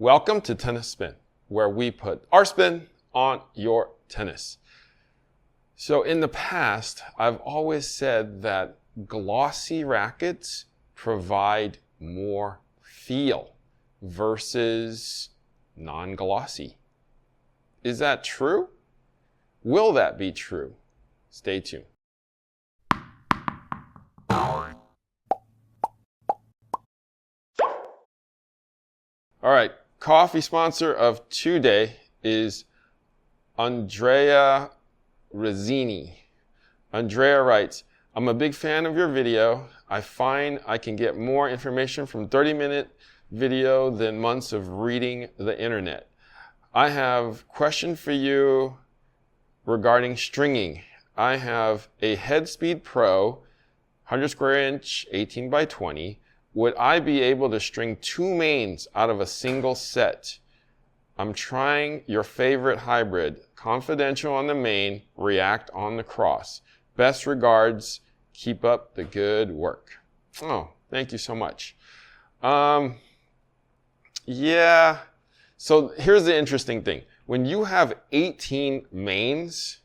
Welcome to Tennis Spin, where we put our spin on your tennis. So in the past, I've always said that glossy rackets provide more feel versus non-glossy. Is that true? Will that be true? Stay tuned. All right, coffee sponsor of today is Andrea Rizzini. Andrea writes, I'm a big fan of your video. I find I can get more information from 30-minute video than months of reading the internet. I have a question for you regarding stringing. I have a Headspeed Pro, 100 square inch, 18 by 20. Would I be able to string 2 mains out of a single set? I'm trying your favorite hybrid. Confidential on the main, react on the cross. Best regards. Keep up the good work. Oh, thank you so much. Yeah. So here's the interesting thing. When you have 18 mains,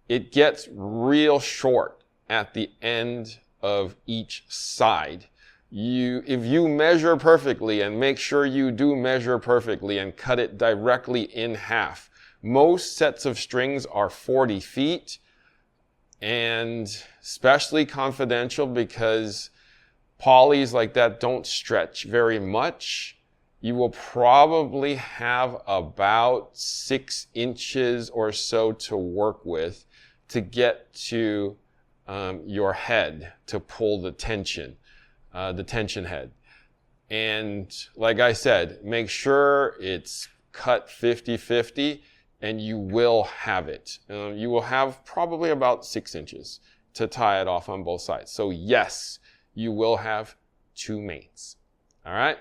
it gets real short at the end of each side. If you measure perfectly, and make sure you do measure perfectly and cut it directly in half. Most sets of strings are 40 feet, and especially confidential because polys like that don't stretch very much. You will probably have about 6 inches or so to work with to get to your head to pull the tension head. And like I said, make sure it's cut 50-50 and you will have it. You will have probably about 6 inches to tie it off on both sides. So yes, you will have 2 mains. All right?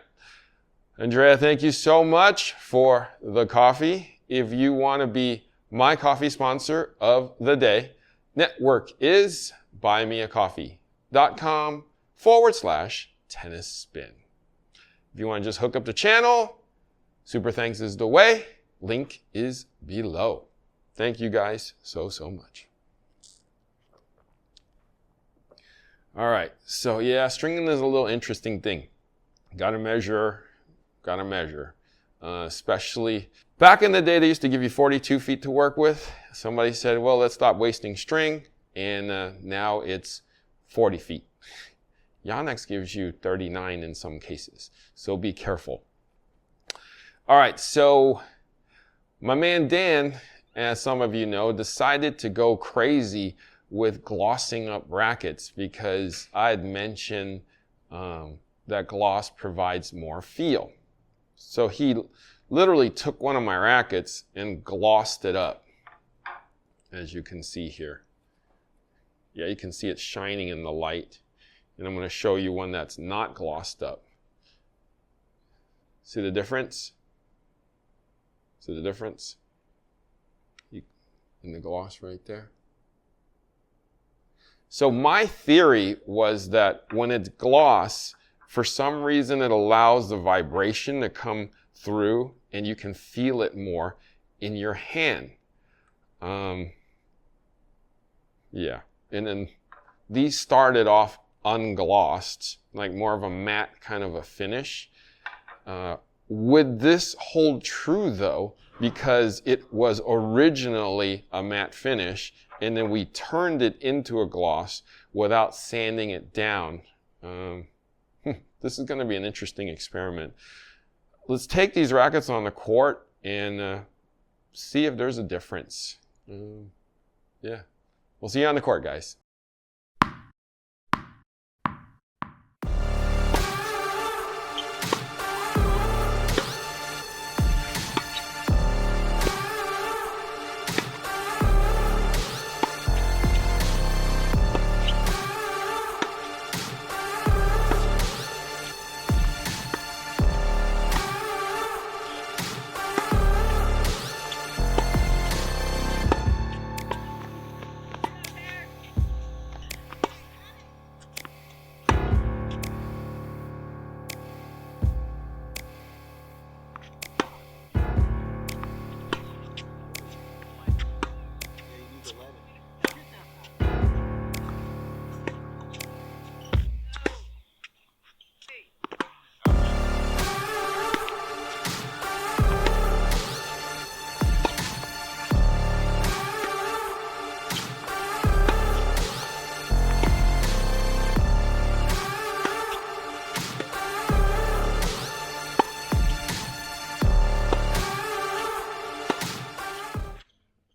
Andrea, thank you so much for the coffee. If you want to be my coffee sponsor of the day, network is buymeacoffee.com/tennis spin. If you want to just hook up the channel, super thanks is the way. Link is below. Thank you guys so much. All right, so yeah, stringing is a little interesting thing. Gotta measure. Especially back in the day, they used to give you 42 feet to work with. Somebody said, well, let's stop wasting string. And now it's 40 feet. Yonex gives you 39 in some cases. So be careful. All right, so my man Dan, as some of you know, decided to go crazy with glossing up rackets because I had mentioned that gloss provides more feel. So he literally took one of my rackets and glossed it up, as you can see here. Yeah, you can see it shining in the light. And I'm going to show you one that's not glossed up. See the difference? See the difference? In the gloss right there. So my theory was that when it's gloss, for some reason, it allows the vibration to come through and you can feel it more in your hand. Yeah. And then these started off unglossed, like more of a matte kind of a finish. Would this hold true though? Because it was originally a matte finish and then we turned it into a gloss without sanding it down. This is going to be an interesting experiment. Let's take these rackets on the court and see if there's a difference. Yeah. We'll see you on the court, guys.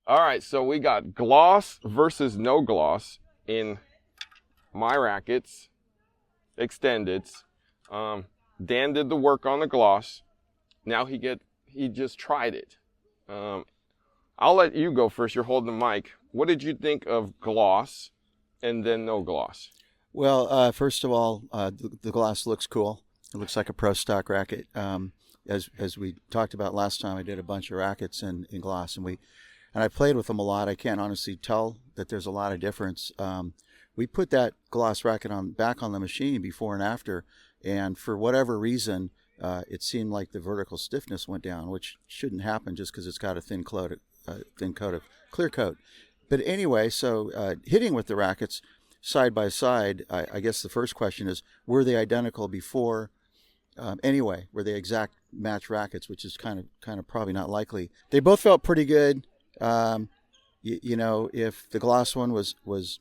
All right, so we got gloss versus no gloss in my rackets, extendeds. Dan did the work on the gloss. Now he just tried it. I'll let you go first. You're holding the mic. What did you think of gloss and then no gloss? Well, first of all, the gloss looks cool. It looks like a pro stock racket. As we talked about last time, I did a bunch of rackets in gloss, and I played with them a lot. I can't honestly tell that there's a lot of difference. We put that gloss racket back on the machine before and after, and for whatever reason, it seemed like the vertical stiffness went down, which shouldn't happen just because it's got a thin coat of clear coat. But anyway, so hitting with the rackets side by side, I guess the first question is, were they identical before? Anyway, were they exact match rackets, which is kind of probably not likely. They both felt pretty good. You know, if the gloss one was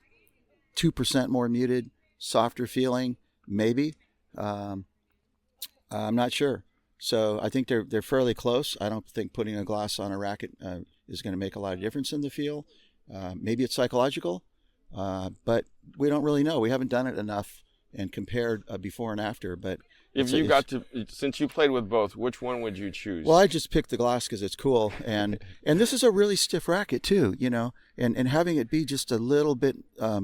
2% more muted, softer feeling, maybe. I'm not sure. So I think they're fairly close. I don't think putting a gloss on a racket is going to make a lot of difference in the feel. Maybe it's psychological, but we don't really know. We haven't done it enough and compared before and after. But if you since you played with both, which one would you choose? Well, I just picked the gloss because it's cool, and this is a really stiff racket too, you know, and having it be just a little bit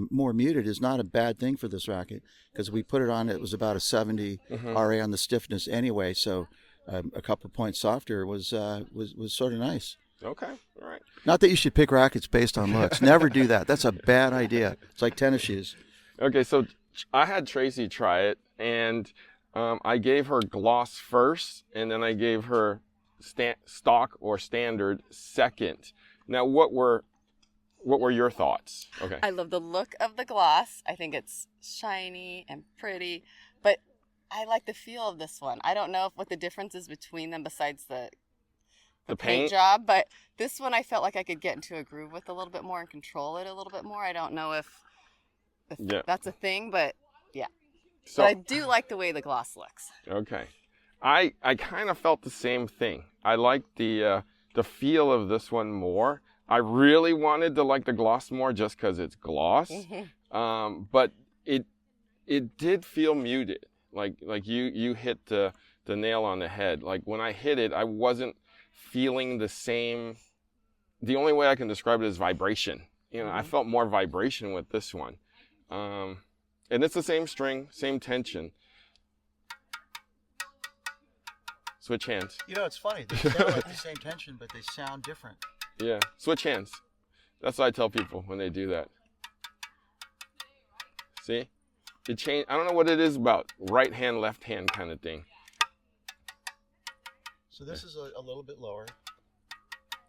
more muted is not a bad thing for this racket, because we put it on, it was about a 70 RA on the stiffness anyway, so a couple points softer was sort of nice. Okay, all right. Not that you should pick rackets based on looks. Never do that. That's a bad idea. It's like tennis shoes. Okay, so I had Tracy try it, and I gave her gloss first, and then I gave her stock or standard second. Now, what were your thoughts? Okay. I love the look of the gloss. I think it's shiny and pretty, but I like the feel of this one. I don't know what the difference is between them besides the paint job, but this one I felt like I could get into a groove with a little bit more and control it a little bit more. I don't know if that's a thing, but yeah. So, but I do like the way the gloss looks. Okay. I kind of felt the same thing. I like the feel of this one more. I really wanted to like the gloss more just because it's gloss. But it did feel muted. Like you hit the nail on the head. Like when I hit it, I wasn't feeling the same. The only way I can describe it is vibration. You know, I felt more vibration with this one. And it's the same string, same tension. Switch hands. You know, it's funny. They sound like the same tension, but they sound different. Yeah, switch hands. That's what I tell people when they do that. See? It changed. I don't know what it is about right hand, left hand kind of thing. So this is a little bit lower.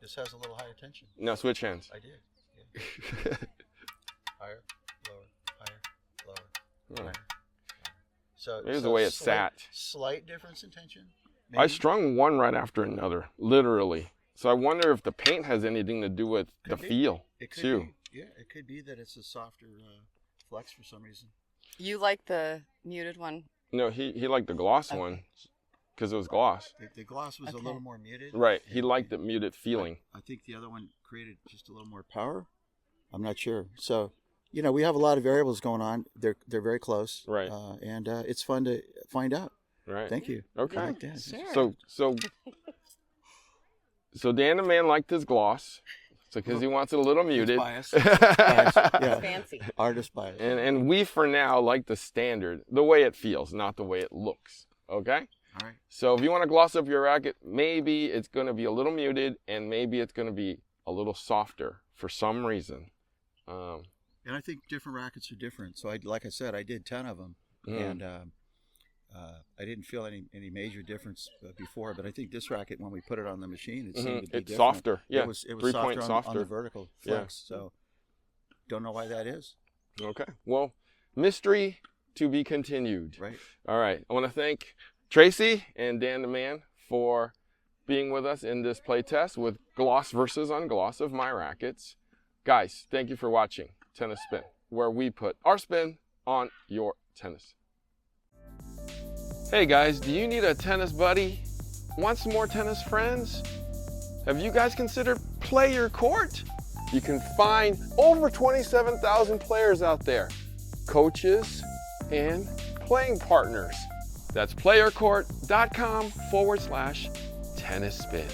This has a little higher tension. No, switch hands. I did. Yeah. Higher, lower, higher, lower, higher. So maybe the way it sat. Slight difference in tension? Maybe? I strung one right after another, literally. So I wonder if the paint has anything to do with the feel, too. Yeah, it could be that it's a softer flex for some reason. You like the muted one? No, he liked the gloss one because it was gloss. The gloss was a little more muted. Right, he liked the muted feeling. I think the other one created just a little more power. I'm not sure. So, you know, we have a lot of variables going on. They're very close. Right. And it's fun to find out. Right. Thank you. Okay. I like that. Sure. So Dan the man liked his gloss, because he wants it a little muted. Bias. Yeah. Fancy. Artist bias. And we for now like the standard, the way it feels, not the way it looks. Okay. All right. So if you want to gloss up your racket, maybe it's going to be a little muted, and maybe it's going to be a little softer for some reason. And I think different rackets are different. So like I said, I did 10 of them, and I didn't feel any major difference before. But I think this racket, when we put it on the machine, it seemed to be it's different. softer. Yeah, it was 3 points softer softer on the vertical flex. Yeah. So don't know why that is. Okay. Well, mystery to be continued. Right. All right. I want to thank Tracy and Dan the man for being with us in this play test with gloss versus ungloss of my rackets. Guys, thank you for watching Tennis Spin, where we put our spin on your tennis. Hey guys, do you need a tennis buddy? Want some more tennis friends? Have you guys considered Play Your Court? You can find over 27,000 players out there, coaches and playing partners. That's playercourt.com/tennis spin.